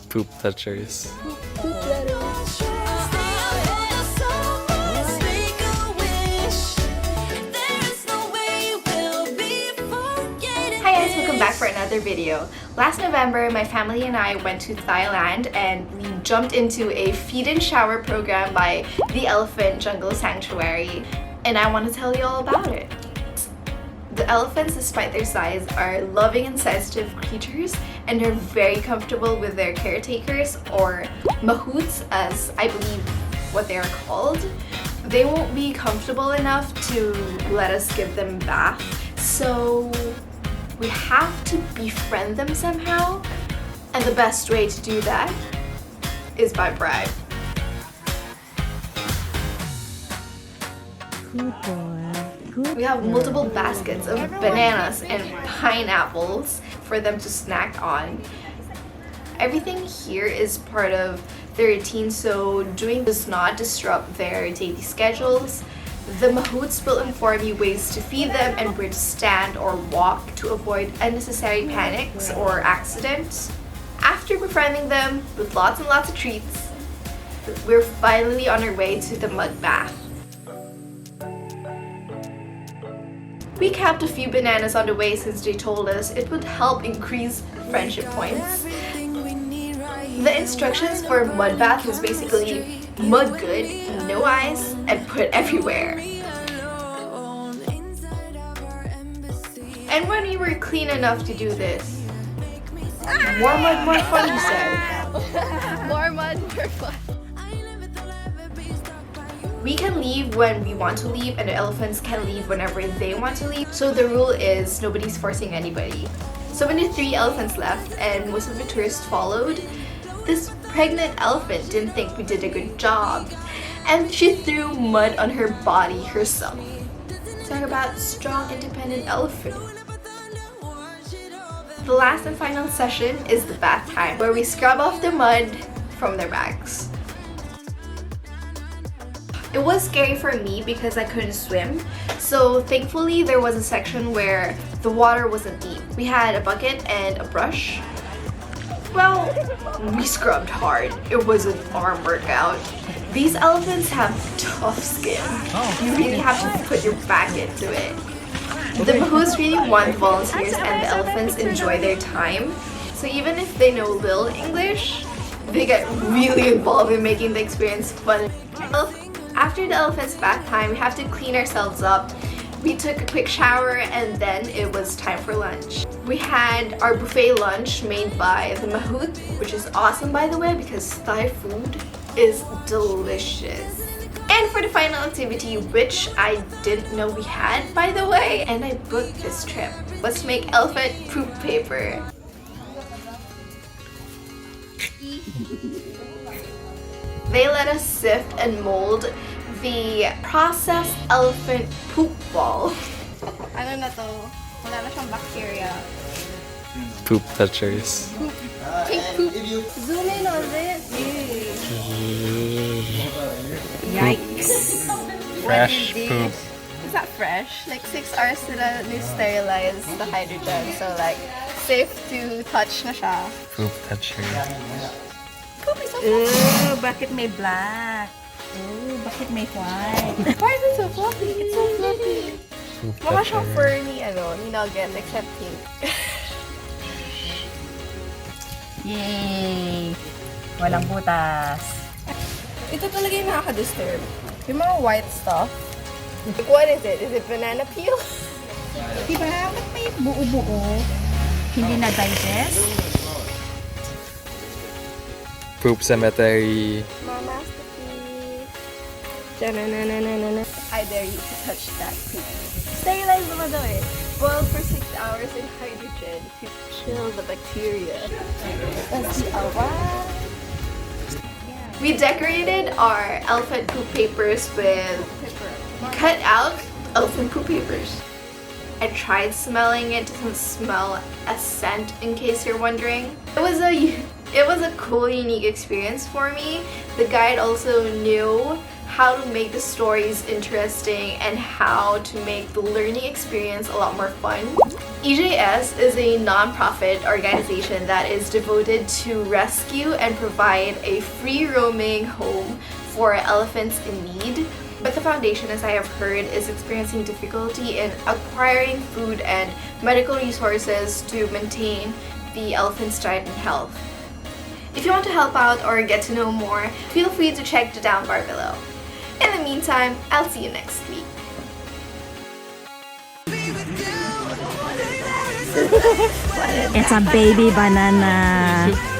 Poop touchers. Hi guys, welcome back for another video. Last November, my family and I went to Thailand and we jumped into a feed-in shower program by the Elephant Jungle Sanctuary, and I want to tell you all about it. The elephants, despite their size, are loving and sensitive creatures and are very comfortable with their caretakers, or mahouts as I believe what they are called. They won't be comfortable enough to let us give them a bath, so we have to befriend them somehow, and the best way to do that is by bribe. Good boy. We have multiple baskets of bananas and pineapples for them to snack on. Everything here is part of their routine, so doing does not disrupt their daily schedules. The mahouts will inform you ways to feed them and where to stand or walk to avoid unnecessary panics or accidents. After befriending them with lots and lots of treats, we're finally on our way to the mud bath. We capped a few bananas on the way since they told us it would help increase friendship points. The instructions for mud bath was basically mud good, no ice, and put everywhere. And when we were clean enough to do this, more mud, more fun, you said. More mud, more fun. We can leave when we want to leave, and the elephants can leave whenever they want to leave. So the rule is nobody's forcing anybody. So when the 3 elephants left and most of the tourists followed, this pregnant elephant didn't think we did a good job, and she threw mud on her body herself. Talk about strong, independent elephant. The last and final session is the bath time, where we scrub off the mud from their backs. It was scary for me because I couldn't swim, so thankfully there was a section where the water wasn't deep. We had a bucket and a brush. Well, we scrubbed hard. It was an arm workout. These elephants have tough skin. You really have to put your back into it. The mahouts really want volunteers and the elephants enjoy their time. So even if they know little English, they get really involved in making the experience fun. After the elephant's bath time, we have to clean ourselves up. We took a quick shower and then it was time for lunch. We had our buffet lunch made by the mahout, which is awesome by the way because Thai food is delicious. And for the final activity, which I didn't know we had by the way, and I booked this trip, was to make elephant poop paper. They let us sift and mold the processed elephant poop ball. Ano na to? Wala na siyang bacteria. Poop touchers. Pink poop. Zoom in on it. Yikes. Fresh What poop. Is that fresh? Like 6 hours sila sterilize the hydrogen, so like safe to touch na siya. Poop touchers. Poop is so fluffy. Bakit may black? Bakit may white? Why is it so fluffy? It's so fluffy. Poop Mukha siyang toucher. fur ni nugget except pink. Yay! Walang butas. Ito talaga yung nakaka-disturb. Yung mga white stuff. Like, what is it? Is it banana peel? Diba? Ba't may buo-buo? Hindi na-digest? Poop cemetery. My masterpiece. Da-na-na-na-na-na. I dare you to touch that poop. Sterilize naman daw eh. Boil for 6 hours in hydrogen to kill the bacteria. Let's see. Alright. We decorated our elephant poop papers with cut out elephant poop papers. I tried smelling it. Doesn't smell a scent in case you're wondering. It was a cool, unique experience for me. The guide also knew how to make the stories interesting and how to make the learning experience a lot more fun. EJS is a non-profit organization that is devoted to rescue and provide a free-roaming home for elephants in need. But the foundation, as I have heard, is experiencing difficulty in acquiring food and medical resources to maintain the elephant's diet and health. If you want to help out or get to know more, feel free to check the down bar below. In the meantime, I'll see you next week. It's a baby banana.